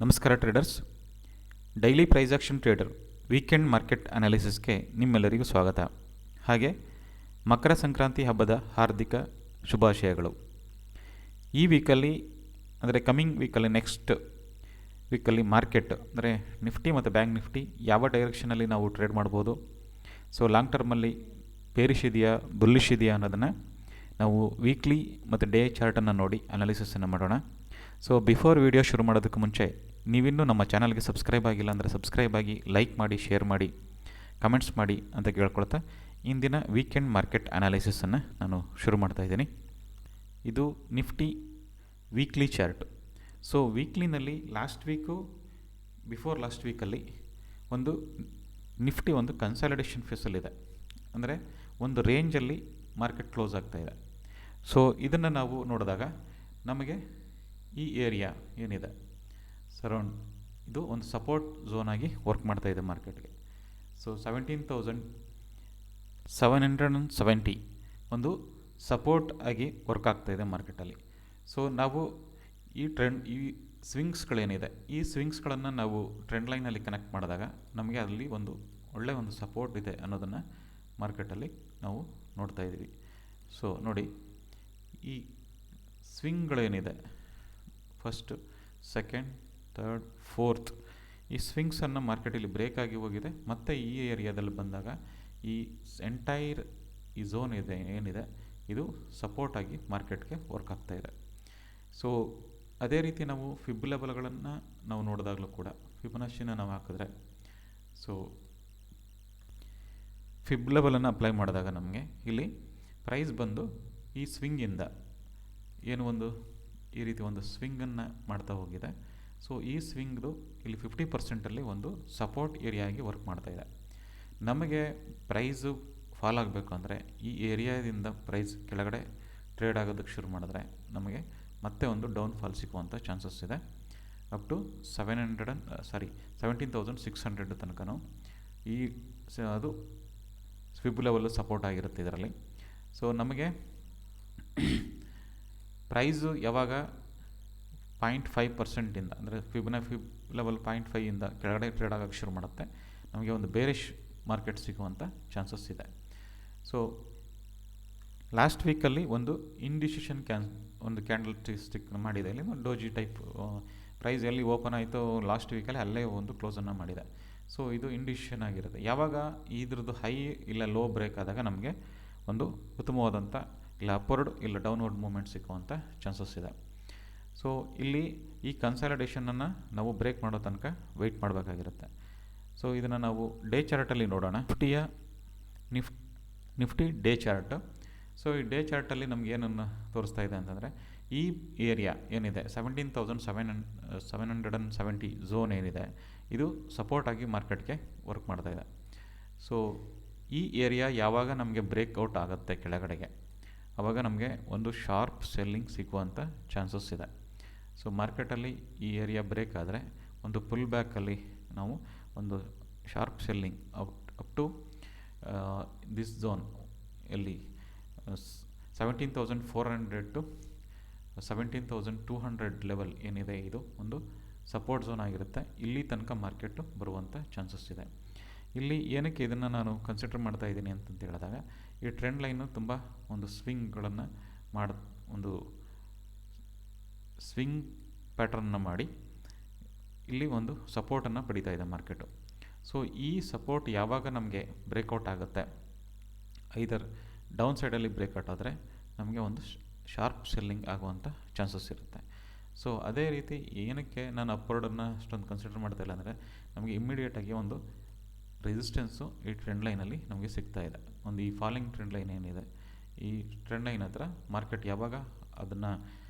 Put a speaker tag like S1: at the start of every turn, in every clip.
S1: ನಮಸ್ಕಾರ traders. Daily price action trader weekend market ಅನಾಲಿಸಿಸ್ಗೆ ನಿಮ್ಮೆಲ್ಲರಿಗೂ ಸ್ವಾಗತ. ಹಾಗೆ ಮಕರ ಸಂಕ್ರಾಂತಿ ಹಬ್ಬದ ಹಾರ್ದಿಕ ಶುಭಾಶಯಗಳು. ಈ ವೀಕಲ್ಲಿ ಅಂದರೆ ಕಮಿಂಗ್ ವೀಕಲ್ಲಿ ನೆಕ್ಸ್ಟ್ ವೀಕಲ್ಲಿ ಮಾರ್ಕೆಟ್ ಅಂದರೆ ನಿಫ್ಟಿ ಮತ್ತು ಬ್ಯಾಂಕ್ ನಿಫ್ಟಿ ಯಾವ ಡೈರೆಕ್ಷನಲ್ಲಿ ನಾವು ಟ್ರೇಡ್ ಮಾಡ್ಬೋದು, ಸೊ ಲಾಂಗ್ ಟರ್ಮಲ್ಲಿ ಬೇರಿಶ್ ಇದೆಯಾ ಬುಲ್ಲಿಶ್ ಇದೆಯಾ ಅನ್ನೋದನ್ನು ನಾವು ವೀಕ್ಲಿ ಮತ್ತು ಡೇ ಚಾರ್ಟನ್ನು ನೋಡಿ ಅನಾಲಿಸಿಸನ್ನು ಮಾಡೋಣ. ಸೊ ಬಿಫೋರ್ ವಿಡಿಯೋ ಶುರು ಮಾಡೋದಕ್ಕೆ ಮುಂಚೆ ನೀವಿನ್ನೂ ನಮ್ಮ ಚಾನಲ್ಗೆ ಸಬ್ಸ್ಕ್ರೈಬ್ ಆಗಿಲ್ಲ ಅಂದರೆ ಸಬ್ಸ್ಕ್ರೈಬ್ ಆಗಿ, ಲೈಕ್ ಮಾಡಿ, ಶೇರ್ ಮಾಡಿ, ಕಮೆಂಟ್ಸ್ ಮಾಡಿ ಅಂತ ಕೇಳ್ಕೊಳ್ತಾ ಇಂದಿನ ವೀಕೆಂಡ್ ಮಾರ್ಕೆಟ್ ಅನಾಲಿಸಿಸನ್ನು ನಾನು ಶುರು ಮಾಡ್ತಾಯಿದ್ದೀನಿ. ಇದು ನಿಫ್ಟಿ ವೀಕ್ಲಿ ಚಾರ್ಟ್. ಸೊ ವೀಕ್ಲಿನಲ್ಲಿ ಲಾಸ್ಟ್ ವೀಕು ಬಿಫೋರ್ ಲಾಸ್ಟ್ ವೀಕಲ್ಲಿ ಒಂದು ನಿಫ್ಟಿ ಒಂದು ಕನ್ಸಾಲಿಡೇಷನ್ ಫೇಸಲ್ಲಿದೆ, ಅಂದರೆ ಒಂದು ರೇಂಜಲ್ಲಿ ಮಾರ್ಕೆಟ್ ಕ್ಲೋಸ್ ಆಗ್ತಾಯಿದೆ. ಸೊ ಇದನ್ನು ನಾವು ನೋಡಿದಾಗ ನಮಗೆ ಈ ಏರಿಯಾ ಏನಿದೆ ಸರೌಂಡ್ ಇದು ಒಂದು ಸಪೋರ್ಟ್ ಝೋನ್ ಆಗಿ ವರ್ಕ್ ಮಾಡ್ತಾ ಇದೆ ಮಾರ್ಕೆಟ್ಗೆ. ಸೊ 17,770 ಒಂದು ಸಪೋರ್ಟ್ ಆಗಿ ವರ್ಕ್ ಆಗ್ತಾಯಿದೆ ಮಾರ್ಕೆಟಲ್ಲಿ. ಸೊ ನಾವು ಈ ಸ್ವಿಂಗ್ಸ್ಗಳೇನಿದೆ ಈ ಸ್ವಿಂಗ್ಸ್ಗಳನ್ನು ನಾವು ಟ್ರೆಂಡ್ ಲೈನಲ್ಲಿ ಕನೆಕ್ಟ್ ಮಾಡಿದಾಗ ನಮಗೆ ಅಲ್ಲಿ ಒಂದು ಒಳ್ಳೆಯ ಒಂದು ಸಪೋರ್ಟ್ ಇದೆ ಅನ್ನೋದನ್ನು ಮಾರ್ಕೆಟಲ್ಲಿ ನಾವು ನೋಡ್ತಾ ಇದ್ದೀವಿ. ಸೊ ನೋಡಿ, ಈ ಸ್ವಿಂಗ್ಗಳೇನಿದೆ ಫಸ್ಟ್, ಸೆಕೆಂಡ್, ಥರ್ಡ್, ಫೋರ್ತ್ ಈ ಸ್ವಿಂಗ್ಸನ್ನು ಮಾರ್ಕೆಟಲ್ಲಿ ಬ್ರೇಕ್ ಆಗಿ ಹೋಗಿದೆ. ಮತ್ತು ಈ ಏರಿಯಾದಲ್ಲಿ ಬಂದಾಗ ಈ ಎಂಟೈರ್ ಈ ಝೋನ್ ಇದೆ ಏನಿದೆ ಇದು ಸಪೋರ್ಟಾಗಿ ಮಾರ್ಕೆಟ್ಗೆ ವರ್ಕ್ ಆಗ್ತಾಯಿದೆ. ಸೊ ಅದೇ ರೀತಿ ನಾವು ಫಿಬ್ ಲೆವೆಲ್ಗಳನ್ನು ನಾವು ನೋಡಿದಾಗಲೂ ಕೂಡ ಫಿಬೊನಾಚಿನ ನಾವು ಹಾಕಿದ್ರೆ, ಸೊ ಫಿಬ್ ಲೆವೆಲನ್ನು ಅಪ್ಲೈ ಮಾಡಿದಾಗ ನಮಗೆ ಇಲ್ಲಿ ಪ್ರೈಸ್ ಬಂದು ಈ ಸ್ವಿಂಗಿಂದ ಏನು ಒಂದು ಈ ರೀತಿ ಒಂದು ಸ್ವಿಂಗನ್ನು ಮಾಡ್ತಾ ಹೋಗಿದೆ. ಸೊ ಈ ಸ್ವಿಂಗ್ದು ಇಲ್ಲಿ 50% ಒಂದು ಸಪೋರ್ಟ್ ಏರಿಯಾ ಆಗಿ ವರ್ಕ್ ಮಾಡ್ತಾಯಿದೆ. ನಮಗೆ ಪ್ರೈಸು ಫಾಲ್ ಆಗಬೇಕು ಅಂದರೆ ಈ ಏರಿಯಾದಿಂದ ಪ್ರೈಸ್ ಕೆಳಗಡೆ ಟ್ರೇಡ್ ಆಗೋದಕ್ಕೆ ಶುರು ಮಾಡಿದ್ರೆ ನಮಗೆ ಮತ್ತೆ ಒಂದು ಡೌನ್ ಫಾಲ್ ಸಿಗುವಂಥ ಚಾನ್ಸಸ್ ಇದೆ. ಅಪ್ ಟು 17,600 ತನಕನೂ ಈ ಅದು ಸ್ವಿಬ್ ಲೆವೆಲ್ಲು ಸಪೋರ್ಟ್ ಆಗಿರುತ್ತೆ ಇದರಲ್ಲಿ. ಸೊ ನಮಗೆ ಪ್ರೈಸು ಯಾವಾಗ 0.5% ಅಂದರೆ ಫಿಬ್ ಲೆವೆಲ್ 0.5 ಕೆಳಗಡೆ ಟ್ರೇಡ್ ಆಗೋಕ್ಕೆ ಶುರು ಮಾಡುತ್ತೆ, ನಮಗೆ ಒಂದು ಬೇರಿಶ್ ಮಾರ್ಕೆಟ್ ಸಿಗುವಂಥ ಚಾನ್ಸಸ್ ಇದೆ. ಸೊ ಲಾಸ್ಟ್ ವೀಕಲ್ಲಿ ಒಂದು ಇಂಡಿಸಿಷನ್ ಒಂದು ಕ್ಯಾಂಡಲ್ ಸ್ಟಿಕ್ ಮಾಡಿದೆ, ಇಲ್ಲಿ ಒಂದು ಡೋಜಿ ಟೈಪ್ ಪ್ರೈಸ್ ಎಲ್ಲಿ ಓಪನ್ ಆಯಿತು ಲಾಸ್ಟ್ ವೀಕಲ್ಲಿ ಅಲ್ಲೇ ಒಂದು ಕ್ಲೋಸನ್ನು ಮಾಡಿದೆ. ಸೊ ಇದು ಇಂಡಿಸಿಷನ್ ಆಗಿರುತ್ತೆ. ಯಾವಾಗ ಇದ್ರದ್ದು ಹೈ ಇಲ್ಲ ಲೋ ಬ್ರೇಕ್ ಆದಾಗ ನಮಗೆ ಒಂದು ಉತ್ತಮವಾದಂಥ ಇಲ್ಲ ಅಪ್ವರ್ಡ್ ಇಲ್ಲ ಡೌನ್ವರ್ಡ್ ಮೂವ್ಮೆಂಟ್ ಸಿಕ್ಕುವಂಥ ಚಾನ್ಸಸ್ ಇದೆ. ಸೊ ಇಲ್ಲಿ ಈ ಕನ್ಸಾಲಿಡೇಷನನ್ನು ನಾವು ಬ್ರೇಕ್ ಮಾಡೋ ತನಕ ವೆಯ್ಟ್ ಮಾಡಬೇಕಾಗಿರುತ್ತೆ. ಸೊ ಇದನ್ನು ನಾವು ಡೇ ಚಾರ್ಟಲ್ಲಿ ನೋಡೋಣ. Nifty day chart. ಸೊ ಈ ಡೇ ಚಾರ್ಟಲ್ಲಿ ನಮ್ಗೆ ಏನನ್ನು ತೋರಿಸ್ತಾ ಇದೆ ಅಂತಂದರೆ ಈ ಏರಿಯಾ ಏನಿದೆ 17,770 ಝೋನ್ ಏನಿದೆ ಇದು ಸಪೋರ್ಟಾಗಿ ಮಾರ್ಕೆಟ್ಗೆ ವರ್ಕ್ ಮಾಡ್ತಾ ಇದೆ. ಸೊ ಈ ಏರಿಯಾ ಯಾವಾಗ ನಮಗೆ ಬ್ರೇಕ್ಔಟ್ ಆಗುತ್ತೆ ಕೆಳಗಡೆಗೆ ಆವಾಗ ನಮಗೆ ಒಂದು ಶಾರ್ಪ್ ಸೆಲ್ಲಿಂಗ್ ಸಿಗುವಂಥ ಚಾನ್ಸಸ್ ಇದೆ. ಸೊ ಮಾರ್ಕೆಟಲ್ಲಿ ಈ ಏರಿಯಾ ಬ್ರೇಕ್ ಆದರೆ ಒಂದು ಪುಲ್ ಬ್ಯಾಕಲ್ಲಿ ನಾವು ಒಂದು sharp selling up to this zone ಎಲ್ಲಿ 17,400 ಟು 17,200 ಲೆವೆಲ್ ಏನಿದೆ ಇದು ಒಂದು ಸಪೋರ್ಟ್ ಝೋನ್ ಆಗಿರುತ್ತೆ. ಇಲ್ಲಿ ತನಕ ಮಾರ್ಕೆಟು ಬರುವಂಥ ಚಾನ್ಸಸ್ ಇದೆ. ಇಲ್ಲಿ ಏನಕ್ಕೆ ಇದನ್ನು ನಾನು ಕನ್ಸಿಡರ್ ಮಾಡ್ತಾ ಇದ್ದೀನಿ ಅಂತಂತ ಹೇಳಿದಾಗ ಈ ಟ್ರೆಂಡ್ ಲೈನು ತುಂಬ ಒಂದು ಸ್ವಿಂಗ್ಗಳನ್ನು ಒಂದು ಸ್ವಿಂಗ್ ಪ್ಯಾಟರ್ನ್ನ ಮಾಡಿ ಇಲ್ಲಿ ಒಂದು ಸಪೋರ್ಟನ್ನು ಪಡಿತಾ ಇದೆ ಮಾರ್ಕೆಟು. ಸೊ ಈ ಸಪೋರ್ಟ್ ಯಾವಾಗ ನಮಗೆ ಬ್ರೇಕ್ಔಟ್ ಆಗುತ್ತೆ, ಐದರ್ ಡೌನ್ ಸೈಡಲ್ಲಿ ಬ್ರೇಕ್ಔಟ್ ಆದರೆ ನಮಗೆ ಒಂದು ಶಾರ್ಪ್ ಸೆಲ್ಲಿಂಗ್ ಆಗುವಂಥ ಚಾನ್ಸಸ್ ಇರುತ್ತೆ. ಸೊ ಅದೇ ರೀತಿ ಏನಕ್ಕೆ ನಾನು ಅಪ್ವರ್ಡನ್ನು ಅಷ್ಟೊಂದು ಕನ್ಸಿಡರ್ ಮಾಡ್ತಾ ಇಲ್ಲ ಅಂದರೆ ನಮಗೆ ಇಮ್ಮಿಡಿಯೇಟಾಗಿ ಒಂದು ರೆಸಿಸ್ಟೆನ್ಸು ಈ ಟ್ರೆಂಡ್ ಲೈನಲ್ಲಿ ನಮಗೆ ಸಿಗ್ತಾ ಇದೆ. ಒಂದು ಈ ಫಾಲಿಂಗ್ ಟ್ರೆಂಡ್ ಲೈನ್ ಏನಿದೆ ಈ ಟ್ರೆಂಡ್ ಲೈನ್ ಹತ್ರ ಮಾರ್ಕೆಟ್ ಯಾವಾಗ ಅದನ್ನು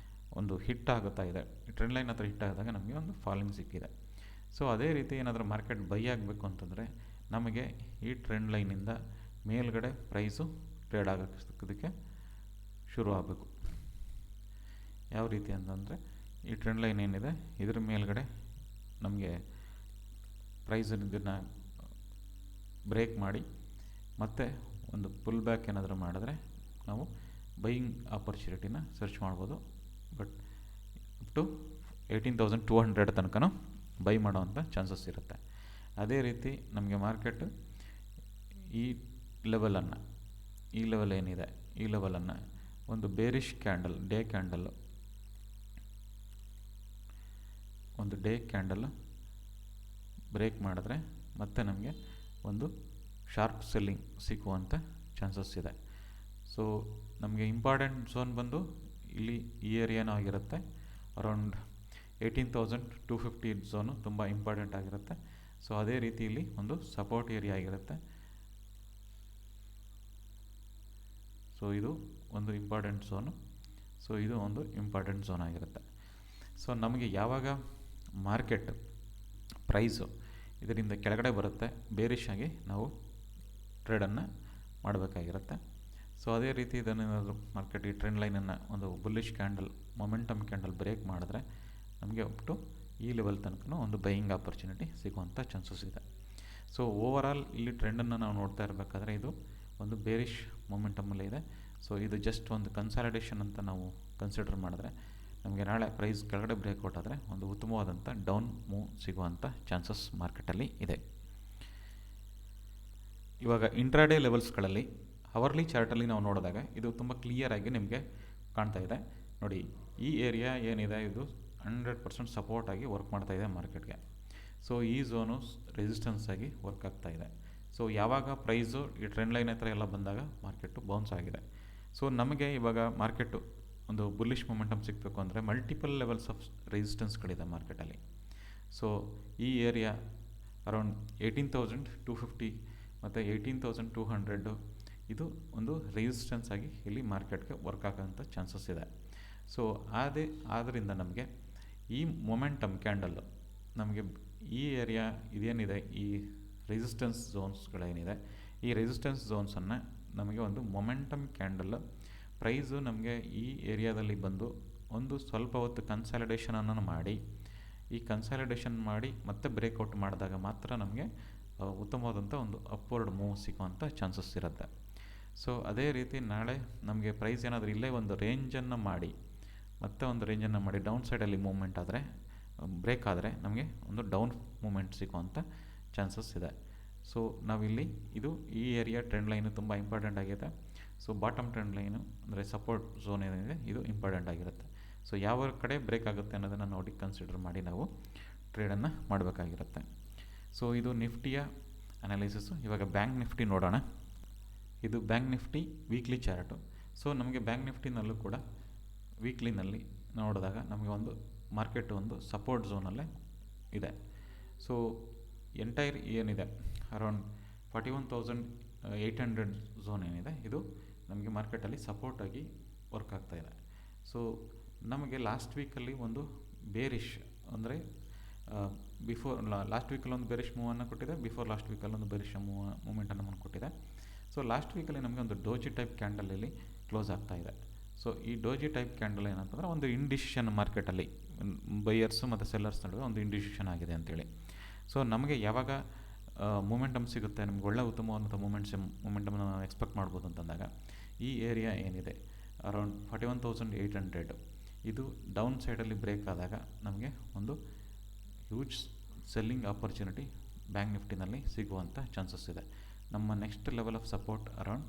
S1: ಒಂದು ಹಿಟ್ ಆಗುತ್ತಾ ಇದೆ, ಈ ಟ್ರೆಂಡ್ ಲೈನ್ ಹತ್ರ ಹಿಟ್ ಆದಾಗ ನಮಗೆ ಒಂದು ಫಾಲಿಂಗ್ ಸಿಕ್ಕಿದೆ. ಸೊ ಅದೇ ರೀತಿ ಏನಾದರೂ ಮಾರ್ಕೆಟ್ ಬೈ ಆಗಬೇಕು ಅಂತಂದರೆ ನಮಗೆ ಈ ಟ್ರೆಂಡ್ ಲೈನಿಂದ ಮೇಲ್ಗಡೆ ಪ್ರೈಸು ಟ್ರೇಡ್ ಆಗೋದಕ್ಕೆ ಶುರು ಆಗಬೇಕು. ಯಾವ ರೀತಿ ಅಂತಂದರೆ ಈ ಟ್ರೆಂಡ್ ಲೈನ್ ಏನಿದೆ ಇದ್ರ ಮೇಲ್ಗಡೆ ನಮಗೆ ಪ್ರೈಸ್ ಇದನ್ನು ಬ್ರೇಕ್ ಮಾಡಿ ಮತ್ತೆ ಒಂದು ಪುಲ್ ಬ್ಯಾಕ್ ಏನಾದರೂ ಮಾಡಿದ್ರೆ ನಾವು ಬೈಯಿಂಗ್ ಆಪರ್ಚುನಿಟಿನ ಸರ್ಚ್ ಮಾಡ್ಬೋದು. ಬಟ್ ಅಪ್ ಟು 18,200 ತನಕ ಬೈ ಮಾಡೋವಂಥ ಚಾನ್ಸಸ್ ಇರುತ್ತೆ. ಅದೇ ರೀತಿ ನಮಗೆ ಮಾರ್ಕೆಟ್ ಈ ಲೆವೆಲನ್ನು, ಈ ಲೆವೆಲ್ ಏನಿದೆ ಈ ಲೆವೆಲನ್ನು ಒಂದು ಬೇರಿಷ್ ಕ್ಯಾಂಡಲ್, ಡೇ ಕ್ಯಾಂಡಲ್ಲು, ಒಂದು ಡೇ ಕ್ಯಾಂಡಲ್ ಬ್ರೇಕ್ ಮಾಡಿದ್ರೆ ಮತ್ತೆ ನಮಗೆ ಒಂದು ಶಾರ್ಪ್ ಸೆಲ್ಲಿಂಗ್ ಸಿಗುವಂಥ ಚಾನ್ಸಸ್ ಇದೆ. ಸೊ ನಮಗೆ ಇಂಪಾರ್ಟೆಂಟ್ ಝೋನ್ ಬಂದು ಇಲ್ಲಿ ಈ ಏರಿಯಾನೂ ಆಗಿರುತ್ತೆ, ಅರೌಂಡ್ 18,250 ಝೋನು ತುಂಬ ಇಂಪಾರ್ಟೆಂಟ್ ಆಗಿರುತ್ತೆ. ಸೊ ಅದೇ ರೀತಿ ಇಲ್ಲಿ ಒಂದು ಸಪೋರ್ಟ್ ಏರಿಯಾ ಆಗಿರುತ್ತೆ. ಸೊ ಇದು ಒಂದು ಇಂಪಾರ್ಟೆಂಟ್ ಝೋನು, ಸೊ ಇದು ಒಂದು ಇಂಪಾರ್ಟೆಂಟ್ ಝೋನ್ ಆಗಿರುತ್ತೆ. ಸೊ ನಮಗೆ ಯಾವಾಗ ಮಾರ್ಕೆಟ್ ಪ್ರೈಸು ಇದರಿಂದ ಕೆಳಗಡೆ ಬರುತ್ತೆ, ಬೇರಿಷ್ ಆಗಿ ನಾವು ಟ್ರೇಡನ್ನು ಮಾಡಬೇಕಾಗಿರುತ್ತೆ. ಸೊ ಅದೇ ರೀತಿ ಇದನ್ನೇನಾದರೂ ಮಾರ್ಕೆಟ್ ಈ ಟ್ರೆಂಡ್ ಲೈನನ್ನು ಒಂದು ಬುಲ್ಲಿಷ್ ಕ್ಯಾಂಡಲ್, ಮೊಮೆಂಟಮ್ ಕ್ಯಾಂಡಲ್ ಬ್ರೇಕ್ ಮಾಡಿದ್ರೆ ನಮಗೆ ಅಪ್ ಟು ಈ ಲೆವೆಲ್ ತನಕ ಒಂದು ಬೈಯಿಂಗ್ ಆಪರ್ಚುನಿಟಿ ಸಿಗುವಂಥ ಚಾನ್ಸಸ್ ಇದೆ. ಸೊ ಓವರಾಲ್ ಇಲ್ಲಿ ಟ್ರೆಂಡನ್ನು ನಾವು ನೋಡ್ತಾ ಇರಬೇಕಾದ್ರೆ ಇದು ಒಂದು ಬೇರಿಷ್ ಮೊಮೆಂಟಮಲ್ಲಿ ಇದೆ. ಸೊ ಇದು ಜಸ್ಟ್ ಒಂದು ಕನ್ಸಾಲಿಡೇಷನ್ ಅಂತ ನಾವು ಕನ್ಸಿಡರ್ ಮಾಡಿದ್ರೆ ನಮಗೆ ನಾಳೆ ಪ್ರೈಸ್ ಕೆಳಗಡೆ ಬ್ರೇಕ್ಔಟ್ ಆದರೆ ಒಂದು ಉತ್ತಮವಾದಂಥ ಡೌನ್ ಮೂವ್ ಸಿಗುವಂಥ ಚಾನ್ಸಸ್ ಮಾರ್ಕೆಟಲ್ಲಿ ಇದೆ. ಇವಾಗ ಇಂಟ್ರಾಡೇ ಲೆವೆಲ್ಸ್ಗಳಲ್ಲಿ ಅವರ್ಲಿ ಚಾರ್ಟಲ್ಲಿ ನಾವು ನೋಡಿದಾಗ ಇದು ತುಂಬ ಕ್ಲಿಯರಾಗಿ ನಿಮಗೆ ಕಾಣ್ತಾ ಇದೆ ನೋಡಿ. ಈ ಏರಿಯಾ ಏನಿದೆ ಇದು 100% ಸಪೋರ್ಟ್ ಆಗಿ ವರ್ಕ್ ಮಾಡ್ತಾ ಇದೆ ಮಾರ್ಕೆಟ್ಗೆ. ಸೊ ಈ ಝೋನು ರೆಸಿಸ್ಟೆನ್ಸ್ ಆಗಿ ವರ್ಕ್ ಆಗ್ತಾ ಇದೆ. ಸೊ ಯಾವಾಗ ಪ್ರೈಸು ಈ ಟ್ರೆಂಡ್ ಲೈನ್ ಹತ್ರ ಎಲ್ಲ ಬಂದಾಗ ಮಾರ್ಕೆಟು ಬೌನ್ಸ್ ಆಗಿದೆ. ಸೊ ನಮಗೆ ಇವಾಗ ಮಾರ್ಕೆಟು ಒಂದು ಬುಲ್ಲಿಷ್ ಮೊಮೆಂಟಮ್ ಸಿಗಬೇಕು ಅಂದರೆ ಮಲ್ಟಿಪಲ್ ಲೆವೆಲ್ಸ್ ಆಫ್ ರೆಸಿಸ್ಟೆನ್ಸ್ಗಳಿದೆ ಮಾರ್ಕೆಟಲ್ಲಿ. ಸೊ ಈ ಏರಿಯಾ ಅರೌಂಡ್ 18,250 ಮತ್ತು 18,200 ಇದು ಒಂದು ರೆಸಿಸ್ಟೆನ್ಸ್ ಆಗಿ ಇಲ್ಲಿ ಮಾರ್ಕೆಟ್ಗೆ ವರ್ಕ್ ಆಗೋಂಥ ಚಾನ್ಸಸ್ ಇದೆ. ಸೊ ಆದ್ದರಿಂದ ನಮಗೆ ಈ ಮೊಮೆಂಟಮ್ ಕ್ಯಾಂಡಲ್ಲು ನಮಗೆ ಈ ಏರಿಯಾ ಇದೇನಿದೆ, ಈ ರೆಸಿಸ್ಟೆನ್ಸ್ ಝೋನ್ಸ್ಗಳೇನಿದೆ, ಈ ರೆಸಿಸ್ಟೆನ್ಸ್ ಝೋನ್ಸನ್ನು ನಮಗೆ ಒಂದು ಮೊಮೆಂಟಮ್ ಕ್ಯಾಂಡಲ್ ಪ್ರೈಸು ನಮಗೆ ಈ ಏರಿಯಾದಲ್ಲಿ ಬಂದು ಒಂದು ಸ್ವಲ್ಪ ಹೊತ್ತು ಕನ್ಸಾಲಿಡೇಷನನ್ನು ಮಾಡಿ, ಈ ಕನ್ಸಾಲಿಡೇಷನ್ ಮಾಡಿ ಮತ್ತೆ ಬ್ರೇಕ್ಔಟ್ ಮಾಡಿದಾಗ ಮಾತ್ರ ನಮಗೆ ಉತ್ತಮವಾದಂಥ ಒಂದು ಅಪ್ವರ್ಡ್ ಮೂವ್ ಸಿಗುವಂಥ ಚಾನ್ಸಸ್ ಇರುತ್ತೆ. ಸೊ ಅದೇ ರೀತಿ ನಾಳೆ ನಮಗೆ ಪ್ರೈಸ್ ಏನಾದರೂ ಇಲ್ಲೇ ಒಂದು ರೇಂಜನ್ನು ಮಾಡಿ ಮತ್ತೆ ಒಂದು ರೇಂಜನ್ನು ಮಾಡಿ ಡೌನ್ ಸೈಡಲ್ಲಿ ಮೂವ್ಮೆಂಟ್ ಆದರೆ, ಬ್ರೇಕ್ ಆದರೆ ನಮಗೆ ಒಂದು ಡೌನ್ ಮೂವ್ಮೆಂಟ್ ಸಿಗುವಂಥ ಚಾನ್ಸಸ್ ಇದೆ. ಸೊ ನಾವಿಲ್ಲಿ ಇದು ಈ ಏರಿಯಾ ಟ್ರೆಂಡ್ ಲೈನು ತುಂಬ ಇಂಪಾರ್ಟೆಂಟ್ ಆಗಿದೆ. ಸೊ ಬಾಟಮ್ ಟ್ರೆಂಡ್ ಲೈನು ಅಂದರೆ ಸಪೋರ್ಟ್ ಝೋನ್ ಏನಿದೆ ಇದು ಇಂಪಾರ್ಟೆಂಟ್ ಆಗಿರುತ್ತೆ. ಸೊ ಯಾವ ಕಡೆ ಬ್ರೇಕ್ ಆಗುತ್ತೆ ಅನ್ನೋದನ್ನು ನೋಡಿ ಕನ್ಸಿಡರ್ ಮಾಡಿ ನಾವು ಟ್ರೇಡನ್ನು ಮಾಡಬೇಕಾಗಿರುತ್ತೆ. ಸೊ ಇದು ನಿಫ್ಟಿಯ ಅನಾಲಿಸಿಸು. ಇವಾಗ ಬ್ಯಾಂಕ್ ನಿಫ್ಟಿ ನೋಡೋಣ. ಇದು Bank Nifty weekly chart. So ನಮಗೆ ಬ್ಯಾಂಕ್ ನಿಫ್ಟಿನಲ್ಲೂ ಕೂಡ ವೀಕ್ಲಿನಲ್ಲಿ ನೋಡಿದಾಗ ನಮಗೆ ಒಂದು ಮಾರ್ಕೆಟ್ ಒಂದು ಸಪೋರ್ಟ್ ಝೋನಲ್ಲೇ ಇದೆ. ಸೊ ಎಂಟೈರ್ ಏನಿದೆ ಅರೌಂಡ್ 41,800 ಝೋನ್ ಏನಿದೆ ಇದು ನಮಗೆ ಮಾರ್ಕೆಟಲ್ಲಿ ಸಪೋರ್ಟಾಗಿ ವರ್ಕ್ ಆಗ್ತಾಯಿದೆ. ಸೊ ನಮಗೆ ಲಾಸ್ಟ್ ವೀಕಲ್ಲಿ ಒಂದು ಬೇರಿಷ್ ಅಂದರೆ ಲಾಸ್ಟ್ ವೀಕಲ್ಲಿ ಒಂದು ಬೇರಿಷ್ ಮೂವನ್ನು ಕೊಟ್ಟಿದೆ, ಬಿಫೋರ್ ಲಾಸ್ಟ್ ವೀಕಲ್ಲಿ ಒಂದು ಬೇರಿಷ್ ಮೂಮೆಂಟನ್ನು ನಮಗೆ ಕೊಟ್ಟಿದೆ. ಸೊ ಲಾಸ್ಟ್ ವೀಕಲ್ಲಿ ನಮಗೆ ಒಂದು ಡೋಜಿ ಟೈಪ್ ಕ್ಯಾಂಡಲ್ ಇಲ್ಲಿ ಕ್ಲೋಸ್ ಆಗ್ತಾಯಿದೆ. ಸೊ ಈ ಡೋಜಿ ಟೈಪ್ ಕ್ಯಾಂಡಲ್ ಏನಂತಂದರೆ ಒಂದು ಇಂಡಿಸಿಷನ್ ಮಾರ್ಕೆಟಲ್ಲಿ ಬೈಯರ್ಸು ಮತ್ತು ಸೆಲ್ಲರ್ಸ್ ನಡುವೆ ಒಂದು ಇಂಡಿಸಿಷನ್ ಆಗಿದೆ ಅಂತೇಳಿ. ಸೊ ನಮಗೆ ಯಾವಾಗ ಮೂಮೆಂಟಮ್ ಸಿಗುತ್ತೆ, ನಮ್ಗೆ ಒಳ್ಳೆ ಉತ್ತಮವಾದಂಥ ಮೂಮೆಂಟಮ್ನ ನಾವು ಎಕ್ಸ್ಪೆಕ್ಟ್ ಮಾಡ್ಬೋದು ಅಂತಂದಾಗ ಈ ಏರಿಯಾ ಏನಿದೆ ಅರೌಂಡ್ 41,800 ಇದು ಡೌನ್ ಸೈಡಲ್ಲಿ ಬ್ರೇಕ್ ಆದಾಗ ನಮಗೆ ಒಂದು ಹ್ಯೂಜ್ ಸೆಲ್ಲಿಂಗ್ ಆಪರ್ಚುನಿಟಿ ಬ್ಯಾಂಕ್ ನಿಫ್ಟಿನಲ್ಲಿ ಸಿಗುವಂಥ ಚಾನ್ಸಸ್ ಇದೆ. ನಮ್ಮ next level of support around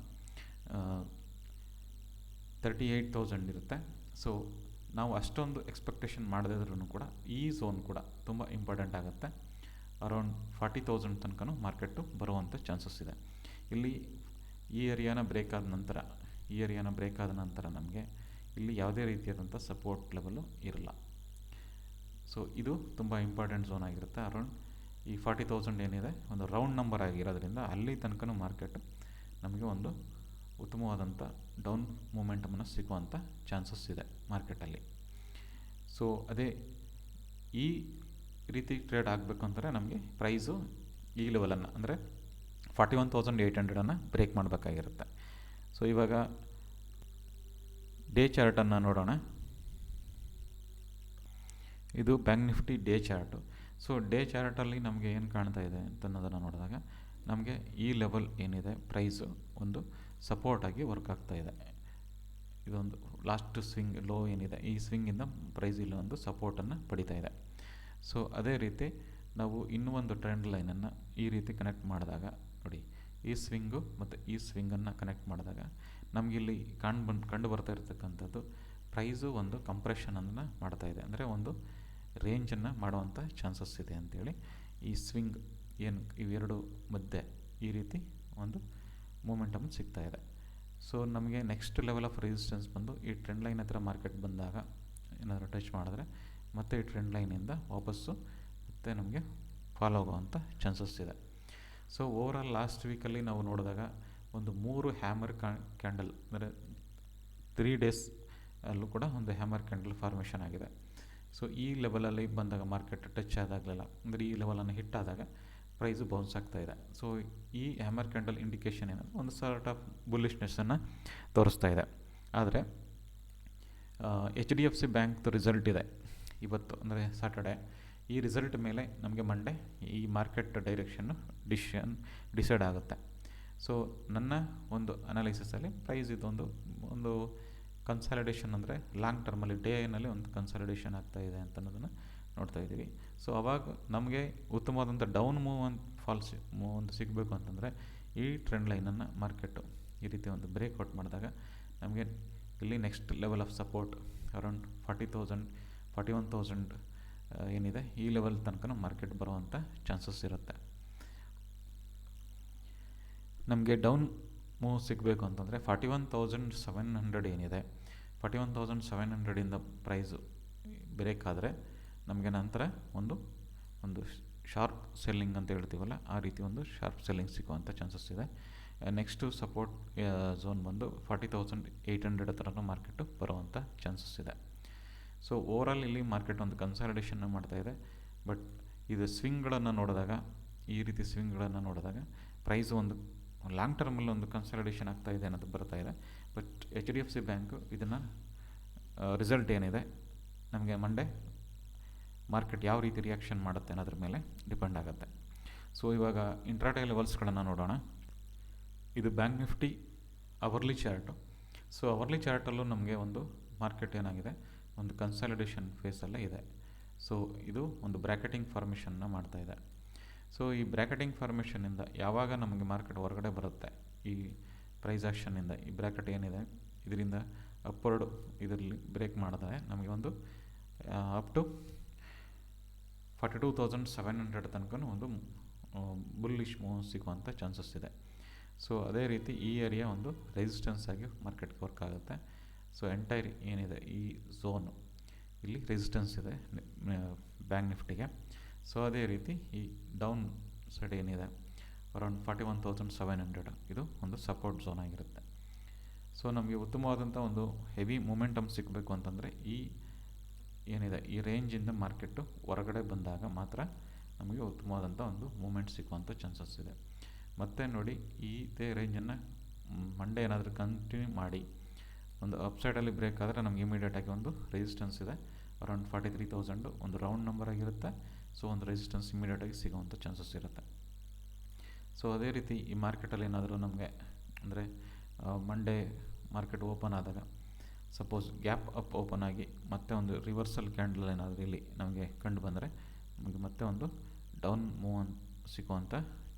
S1: 38,000 ಇರುತ್ತೆ. ಸೊ ನಾವು ಅಷ್ಟೊಂದು ಎಕ್ಸ್ಪೆಕ್ಟೇಷನ್ ಮಾಡದಿದ್ರೂ ಕೂಡ ಈ ಝೋನ್ ಕೂಡ ತುಂಬ ಇಂಪಾರ್ಟೆಂಟ್ ಆಗುತ್ತೆ. ಅರೌಂಡ್ 40,000 ತನಕ ಮಾರ್ಕೆಟು ಬರುವಂಥ ಚಾನ್ಸಸ್ ಇದೆ. ಇಲ್ಲಿ ಈ ಏರಿಯಾನ ಬ್ರೇಕ್ ಆದ ನಂತರ ನಮಗೆ ಇಲ್ಲಿ ಯಾವುದೇ ರೀತಿಯಾದಂಥ ಸಪೋರ್ಟ್ ಲೆವೆಲ್ಲು ಇರಲ್ಲ. ಸೊ ಇದು ತುಂಬ ಇಂಪಾರ್ಟೆಂಟ್ ಝೋನ್ ಆಗಿರುತ್ತೆ. ಅರೌಂಡ್ ಈ 40,000 ಏನಿದೆ ಒಂದು ರೌಂಡ್ ನಂಬರ್ ಆಗಿರೋದ್ರಿಂದ ಅಲ್ಲಿ ತನಕ ಮಾರ್ಕೆಟು ನಮಗೆ ಒಂದು ಉತ್ತಮವಾದಂಥ ಡೌನ್ ಮೂಮೆಂಟಮನ್ನು ಸಿಗುವಂಥ ಚಾನ್ಸಸ್ ಇದೆ ಮಾರ್ಕೆಟಲ್ಲಿ. ಸೊ ಅದೇ ಈ ರೀತಿ ಟ್ರೇಡ್ ಆಗಬೇಕು ಅಂತಾರೆ ನಮಗೆ ಪ್ರೈಸು ಈ ಲೆವೆಲನ್ನು ಅಂದರೆ 41,800 ಬ್ರೇಕ್ ಮಾಡಬೇಕಾಗಿರುತ್ತೆ. ಸೊ ಇವಾಗ ಡೇ ಚಾರ್ಟನ್ನು ನೋಡೋಣ. ಇದು Bank Nifty day chart. So day ಚಾರ್ಟಲ್ಲಿ ನಮಗೆ ಏನು ಕಾಣ್ತಾ ಇದೆ ಅಂತ ಅನ್ನೋದನ್ನು ನೋಡಿದಾಗ ನಮಗೆ ಈ ಲೆವೆಲ್ ಏನಿದೆ ಪ್ರೈಸು ಒಂದು ಸಪೋರ್ಟಾಗಿ ವರ್ಕ್ ಆಗ್ತಾ ಇದೆ. ಇದೊಂದು ಲಾಸ್ಟ್ ಸ್ವಿಂಗ್ ಲೋ ಏನಿದೆ ಈ ಸ್ವಿಂಗಿಂದ ಪ್ರೈಸ್ ಇಲ್ಲಿ ಒಂದು ಸಪೋರ್ಟನ್ನು ಪಡಿತಾ ಇದೆ. ಸೊ ಅದೇ ರೀತಿ ನಾವು ಇನ್ನೂ ಒಂದು ಟ್ರೆಂಡ್ ಲೈನನ್ನು ಈ ರೀತಿ ಕನೆಕ್ಟ್ ಮಾಡಿದಾಗ ನೋಡಿ, ಈ ಸ್ವಿಂಗು ಮತ್ತು ಈ ಸ್ವಿಂಗನ್ನು ಕನೆಕ್ಟ್ ಮಾಡಿದಾಗ ನಮಗಿಲ್ಲಿ ಕಂಡು ಬರ್ತಾ ಇರತಕ್ಕಂಥದ್ದು ಪ್ರೈಸು ಒಂದು ಕಂಪ್ರೆಷನನ್ನು ಮಾಡ್ತಾಯಿದೆ, ಅಂದರೆ ಒಂದು ರೇಂಜನ್ನು ಮಾಡುವಂಥ ಚಾನ್ಸಸ್ ಇದೆ ಅಂಥೇಳಿ. ಈ ಸ್ವಿಂಗ್ ಏನು ಇವೆರಡು ಮಧ್ಯೆ ಈ ರೀತಿ ಒಂದು ಮೂಮೆಂಟಮ್ ಸಿಗ್ತಾ ಇದೆ. ಸೊ ನಮಗೆ ನೆಕ್ಸ್ಟ್ ಲೆವೆಲ್ ಆಫ್ ರೆಸಿಸ್ಟೆನ್ಸ್ ಬಂದು ಈ ಟ್ರೆಂಡ್ ಲೈನ್ ಹತ್ರ ಮಾರ್ಕೆಟ್ ಬಂದಾಗ ಏನಾದರೂ ಟಚ್ ಮಾಡಿದ್ರೆ ಮತ್ತೆ ಈ ಟ್ರೆಂಡ್ ಲೈನಿಂದ ವಾಪಸ್ಸು ಮತ್ತೆ ನಮಗೆ ಫಾಲೋ ಆಗುವಂಥ ಚಾನ್ಸಸ್ ಇದೆ. ಸೊ ಓವರಾಲ್ ಲಾಸ್ಟ್ ವೀಕಲ್ಲಿ ನಾವು ನೋಡಿದಾಗ ಒಂದು 3 ಹ್ಯಾಮರ್ ಕ್ಯಾಂಡಲ್, ಅಂದರೆ 3 ಡೇಸ್ ಅಲ್ಲೂ ಕೂಡ ಒಂದು ಹ್ಯಾಮರ್ ಕ್ಯಾಂಡಲ್ ಫಾರ್ಮೇಷನ್ ಆಗಿದೆ. ಸೊ ಈ ಲೆವೆಲಲ್ಲಿ ಬಂದಾಗ ಮಾರ್ಕೆಟ್ ಟಚ್ ಆದಾಗಲೆಲ್ಲ, ಅಂದರೆ ಈ ಲೆವೆಲನ್ನು ಹಿಟ್ ಆದಾಗ ಪ್ರೈಸು ಬೌನ್ಸ್ ಆಗ್ತಾ ಇದೆ. ಸೊ ಈ ಹ್ಯಾಮರ್ ಕ್ಯಾಂಡಲ್ ಇಂಡಿಕೇಷನ್ ಏನಂದರೆ ಒಂದು ಸಾರ್ಟ್ ಆಫ್ ಬುಲ್ಲಿಶ್ನೆಸ್ಸನ್ನು ತೋರಿಸ್ತಾ ಇದೆ. ಆದರೆ HDFC ಬ್ಯಾಂಕ್ದು ರಿಸಲ್ಟ್ ಇದೆ ಇವತ್ತು, ಅಂದರೆ ಸಾಟರ್ಡೆ. ಈ ರಿಸಲ್ಟ್ ಮೇಲೆ ನಮಗೆ ಮಂಡೇ ಈ ಮಾರ್ಕೆಟ್ ಡೈರೆಕ್ಷನ್ನು ಡಿಸೈಡ್ ಆಗುತ್ತೆ. ಸೊ ನನ್ನ ಒಂದು ಅನಾಲಿಸಿಸಲ್ಲಿ ಪ್ರೈಸ್ ಒಂದು ಕನ್ಸಾಲಿಡೇಷನ್, ಅಂದರೆ ಲಾಂಗ್ ಟರ್ಮಲ್ಲಿ ಡೇನಲ್ಲಿ ಒಂದು ಕನ್ಸಾಲಿಡೇಷನ್ ಆಗ್ತಾ ಇದೆ ಅಂತ ಅನ್ನೋದನ್ನು ನೋಡ್ತಾ ಇದ್ದೀವಿ. ಸೊ ಅವಾಗ ನಮಗೆ ಉತ್ತಮವಾದಂಥ ಡೌನ್ ಫಾಲ್ಸ್ ಮೂವ್ ಒಂದು ಸಿಗಬೇಕು ಅಂತಂದರೆ ಈ ಟ್ರೆಂಡ್ ಲೈನನ್ನು ಮಾರ್ಕೆಟು ಈ ರೀತಿ ಒಂದು ಬ್ರೇಕ್ಔಟ್ ಮಾಡಿದಾಗ ನಮಗೆ ಇಲ್ಲಿ next level of support around 40,000 41,000 ಏನಿದೆ ಈ ಲೆವೆಲ್ ತನಕ ಮಾರ್ಕೆಟ್ ಬರುವಂಥ ಚಾನ್ಸಸ್ ಇರುತ್ತೆ. ನಮಗೆ ಡೌನ್ ಮೂವ್ ಸಿಗಬೇಕು ಅಂತಂದರೆ 41,700 ಏನಿದೆ, 41,700ಇಂದ ಪ್ರೈಸು ಬ್ರೇಕ್ ಆದರೆ ನಮಗೆ ನಂತರ ಒಂದು ಶಾರ್ಪ್ ಸೆಲ್ಲಿಂಗ್ ಅಂತ ಹೇಳ್ತೀವಲ್ಲ, ಆ ರೀತಿ ಒಂದು ಶಾರ್ಪ್ ಸೆಲ್ಲಿಂಗ್ ಸಿಗುವಂಥ ಚಾನ್ಸಸ್ ಇದೆ. ನೆಕ್ಸ್ಟು ಸಪೋರ್ಟ್ ಝೋನ್ ಬಂದು 40,800 ಹತ್ರ ಮಾರ್ಕೆಟು ಬರುವಂಥ ಚಾನ್ಸಸ್ ಇದೆ. ಸೊ ಓವರಾಲ್ ಇಲ್ಲಿ ಮಾರ್ಕೆಟ್ ಒಂದು ಕನ್ಸಾಲಿಡೇಷನ್ ಮಾಡ್ತಾಯಿದೆ. ಬಟ್ ಇದು ಸ್ವಿಂಗ್ಗಳನ್ನು ನೋಡಿದಾಗ, ಈ ರೀತಿ ಸ್ವಿಂಗ್ಗಳನ್ನು ನೋಡಿದಾಗ ಪ್ರೈಸು ಒಂದು ಲಾಂಗ್ ಟರ್ಮಲ್ಲಿ ಒಂದು ಕನ್ಸಾಲಿಡೇಷನ್ ಆಗ್ತಾ ಇದೆ ಅನ್ನೋದು ಬರ್ತಾ ಇದೆ. ಬಟ್ HDFC ಬ್ಯಾಂಕು ಇದನ್ನು ರಿಸಲ್ಟ್ ಏನಿದೆ ನಮಗೆ ಮಂಡೇ ಮಾರ್ಕೆಟ್ ಯಾವ ರೀತಿ ರಿಯಾಕ್ಷನ್ ಮಾಡುತ್ತೆ ಅನ್ನೋದ್ರ ಮೇಲೆ ಡಿಪೆಂಡ್ ಆಗುತ್ತೆ. ಸೊ ಇವಾಗ ಇಂಟ್ರಾಡೇ ಲೆವೆಲ್ಸ್ಗಳನ್ನು ನೋಡೋಣ. ಇದು Bank Nifty hourly chart. So hourly ಚಾರ್ಟಲ್ಲೂ ನಮಗೆ ಒಂದು ಮಾರ್ಕೆಟ್ ಏನಾಗಿದೆ, ಒಂದು ಕನ್ಸಾಲಿಡೇಷನ್ ಫೇಸಲ್ಲೇ ಇದೆ. ಸೊ ಇದು ಒಂದು ಬ್ರ್ಯಾಕೆಟಿಂಗ್ ಫಾರ್ಮೇಷನ್ನ ಮಾಡ್ತಾಯಿದೆ. ಸೊ ಈ ಬ್ರ್ಯಾಕೆಟಿಂಗ್ ಫಾರ್ಮೇಷನ್ನಿಂದ ಯಾವಾಗ ನಮಗೆ ಮಾರ್ಕೆಟ್ ಹೊರಗಡೆ ಬರುತ್ತೆ, ಈ ಪ್ರೈಸ್ ಆ್ಯಕ್ಷನ್ನಿಂದ ಈ ಬ್ರ್ಯಾಕೆಟ್ ಏನಿದೆ ಇದರಿಂದ ಅಪ್ವರ್ಡ್ ಇದರಲ್ಲಿ ಬ್ರೇಕ್ ಮಾಡಿದ್ರೆ ನಮಗೆ ಒಂದು ಅಪ್ ಟು 42,700 ತನಕ ಒಂದು ಬುಲ್ಲಿಶ್ ಮೂವ್ ಸಿಗುವಂಥ ಚಾನ್ಸಸ್ ಇದೆ. ಸೊ ಅದೇ ರೀತಿ ಈ ಏರಿಯಾ ಒಂದು ರೆಸಿಸ್ಟೆನ್ಸ್ ಆಗಿ ಮಾರ್ಕೆಟ್ಗೆ ವರ್ಕ್ ಆಗುತ್ತೆ. ಸೊ ಎಂಟೈರ್ ಏನಿದೆ ಈ ಝೋನು ಇಲ್ಲಿ ರೆಸಿಸ್ಟೆನ್ಸ್ ಇದೆ ಬ್ಯಾಂಕ್ ನಿಫ್ಟಿಗೆ. ಸೊ ಅದೇ ರೀತಿ ಈ ಡೌನ್ ಸೈಡ್ ಏನಿದೆ ಅರೌಂಡ್ 41,700 ಇದು ಒಂದು ಸಪೋರ್ಟ್ ಝೋನ್ ಆಗಿರುತ್ತೆ. ಸೊ ನಮಗೆ ಉತ್ತಮವಾದಂಥ ಒಂದು ಹೆವಿ ಮೊಮೆಂಟಮ್ ಸಿಗಬೇಕು ಅಂತಂದರೆ ಈ ಏನಿದೆ ಈ ರೇಂಜಿಂದ ಮಾರ್ಕೆಟು ಹೊರಗಡೆ ಬಂದಾಗ ಮಾತ್ರ ನಮಗೆ ಉತ್ತಮವಾದಂಥ ಒಂದು ಮೂಮೆಂಟ್ ಸಿಗುವಂಥ ಚಾನ್ಸಸ್ ಇದೆ. ಮತ್ತು ನೋಡಿ, ಇದೇ ರೇಂಜನ್ನು ಮಂಡೇ ಏನಾದರೂ ಕಂಟಿನ್ಯೂ ಮಾಡಿ ಒಂದು ಅಪ್ಸೈಡಲ್ಲಿ ಬ್ರೇಕ್ ಆದರೆ ನಮಗೆ ಇಮಿಡಿಯೇಟಾಗಿ ಒಂದು ರೆಸಿಸ್ಟೆನ್ಸ್ ಇದೆ ಅರೌಂಡ್ 43,000 ಒಂದು ರೌಂಡ್ ನಂಬರ್ ಆಗಿರುತ್ತೆ. ಸೊ ಒಂದು ರೆಸಿಸ್ಟೆನ್ಸ್ ಇಮಿಡಿಯೇಟಾಗಿ ಸಿಗುವಂಥ ಚಾನ್ಸಸ್ ಇರುತ್ತೆ. ಸೊ ಅದೇ ರೀತಿ ಈ ಮಾರ್ಕೆಟಲ್ಲಿ ಏನಾದರೂ ನಮಗೆ ಅಂದರೆ ಮಂಡೇ ಮಾರ್ಕೆಟ್ ಓಪನ್ ಆದಾಗ ಸಪೋಸ್ ಗ್ಯಾಪ್ ಅಪ್ ಓಪನ್ ಆಗಿ ಮತ್ತೆ ಒಂದು ರಿವರ್ಸಲ್ ಕ್ಯಾಂಡಲ್ ಏನಾದರೂ ಇಲ್ಲಿ ನಮಗೆ ಕಂಡು ಬಂದರೆ ನಮಗೆ ಮತ್ತೆ ಒಂದು ಡೌನ್ ಮೂವ್ ಸಿಗುವಂಥ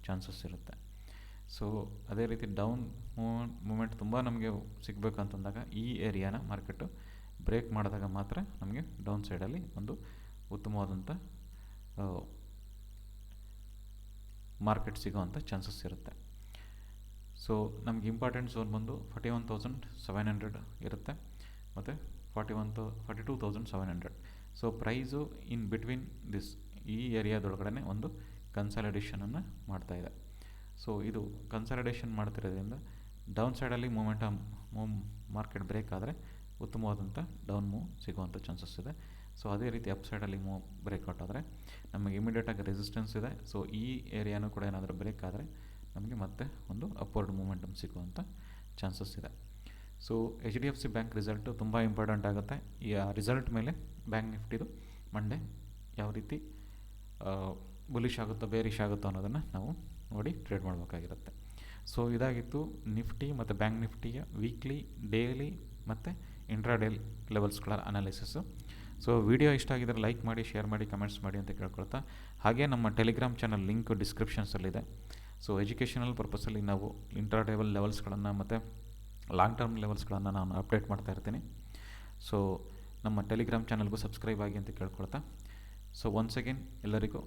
S1: ಚಾನ್ಸಸ್ ಇರುತ್ತೆ. ಸೊ ಅದೇ ರೀತಿ ಡೌನ್ ಮೂಮೆಂಟ್ ತುಂಬ ನಮಗೆ ಸಿಗಬೇಕಂತಂದಾಗ ಈ ಏರಿಯಾನ ಮಾರ್ಕೆಟು ಬ್ರೇಕ್ ಮಾಡಿದಾಗ ಮಾತ್ರ ನಮಗೆ ಡೌನ್ ಸೈಡಲ್ಲಿ ಒಂದು ಉತ್ತಮವಾದಂಥ ಮಾರ್ಕೆಟ್ ಸಿಗೋವಂಥ ಚಾನ್ಸಸ್ ಇರುತ್ತೆ. ಸೊ ನಮಗೆ ಇಂಪಾರ್ಟೆಂಟ್ ಝೋನ್ ಬಂದು 41,700 ಇರುತ್ತೆ ಮತ್ತು 42,700. So price in between this ಈ ಏರಿಯಾದೊಳಗಡೆ ಒಂದು ಕನ್ಸಾಲಿಡೇಷನನ್ನು ಮಾಡ್ತಾಯಿದೆ. ಸೊ ಇದು ಕನ್ಸಾಲಿಡೇಷನ್ ಮಾಡ್ತಿರೋದ್ರಿಂದ ಡೌನ್ ಸೈಡಲ್ಲಿ ಮಾರ್ಕೆಟ್ ಬ್ರೇಕ್ ಆದರೆ ಉತ್ತಮವಾದಂಥ ಡೌನ್ ಮೂವ್ ಸಿಗುವಂಥ ಚಾನ್ಸಸ್ ಇದೆ. ಸೊ ಅದೇ ರೀತಿ ಅಪ್ ಸೈಡಲ್ಲಿ ಮೂವ್ ಬ್ರೇಕ್ಔಟ್ ಆದರೆ ನಮಗೆ ಇಮಿಡಿಯೇಟಾಗಿ ರೆಸಿಸ್ಟೆನ್ಸ್ ಇದೆ. ಸೊ ಈ ಏರಿಯಾನೂ ಕೂಡ ಏನಾದರೂ ಬ್ರೇಕ್ ಆದರೆ ನಮಗೆ ಮತ್ತೆ ಒಂದು ಅಪ್ವರ್ಡ್ ಮೂಮೆಂಟಮ್ ಸಿಗುವಂಥ ಚಾನ್ಸಸ್ ಇದೆ. ಸೊ HDFC ಬ್ಯಾಂಕ್ ರಿಸಲ್ಟು ತುಂಬ ಇಂಪಾರ್ಟೆಂಟ್ ಆಗುತ್ತೆ. ಈ ರಿಸಲ್ಟ್ ಮೇಲೆ ಬ್ಯಾಂಕ್ ನಿಫ್ಟಿದು ಮಂಡೇ ಯಾವ ರೀತಿ ಬುಲಿಶ್ ಆಗುತ್ತೋ ಬೇರಿಶ್ ಆಗುತ್ತೋ ಅನ್ನೋದನ್ನು ನಾವು ನೋಡಿ ಟ್ರೇಡ್ ಮಾಡಬೇಕಾಗಿರುತ್ತೆ. ಸೊ ಇದಾಗಿತ್ತು ನಿಫ್ಟಿ ಮತ್ತು ಬ್ಯಾಂಕ್ ನಿಫ್ಟಿಯ ವೀಕ್ಲಿ, ಡೇಲಿ ಮತ್ತು ಇಂಟ್ರಾಡೇ ಲೆವೆಲ್ಸ್ಗಳ ಅನಾಲಿಸಿಸು. ಸೊ ವಿಡಿಯೋ ಇಷ್ಟ ಆಗಿದ್ದರೆ ಲೈಕ್ ಮಾಡಿ, ಶೇರ್ ಮಾಡಿ, ಕಮೆಂಟ್ಸ್ ಮಾಡಿ ಅಂತ ಕೇಳ್ಕೊಳ್ತಾ, ಹಾಗೆ ನಮ್ಮ ಟೆಲಿಗ್ರಾಮ್ ಚಾನಲ್ ಲಿಂಕ್ ಡಿಸ್ಕ್ರಿಪ್ಷನ್ಸಲ್ಲಿದೆ. ಸೊ ಎಜುಕೇಷನಲ್ ಪರ್ಪಸಲ್ಲಿ ನಾವು ಇಂಟ್ರಾಡೇಬಲ್ ಲೆವೆಲ್ಸ್ಗಳನ್ನು ಮತ್ತು ಲಾಂಗ್ ಟರ್ಮ್ ಲೆವೆಲ್ಸ್ಗಳನ್ನು ನಾನು ಅಪ್ಡೇಟ್ ಮಾಡ್ತಾ ಇರ್ತೀನಿ. ಸೊ ನಮ್ಮ ಟೆಲಿಗ್ರಾಮ್ ಚಾನಲ್ಗೂ ಸಬ್ಸ್ಕ್ರೈಬ್ ಆಗಿ ಅಂತ ಕೇಳ್ಕೊಳ್ತಾ, ಸೊ ಒನ್ಸ್ ಅಗೇನ್ ಎಲ್ಲರಿಗೂ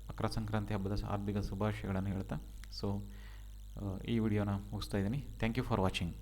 S1: ಮಕರ ಸಂಕ್ರಾಂತಿ ಹಬ್ಬದ ಹಾರ್ದಿಕ ಶುಭಾಶಯಗಳನ್ನು ಹೇಳ್ತಾ, ಸೊ ಈ ವಿಡಿಯೋನ ಮುಗಿಸ್ತಾ ಇದ್ದೀನಿ. Thank you for watching.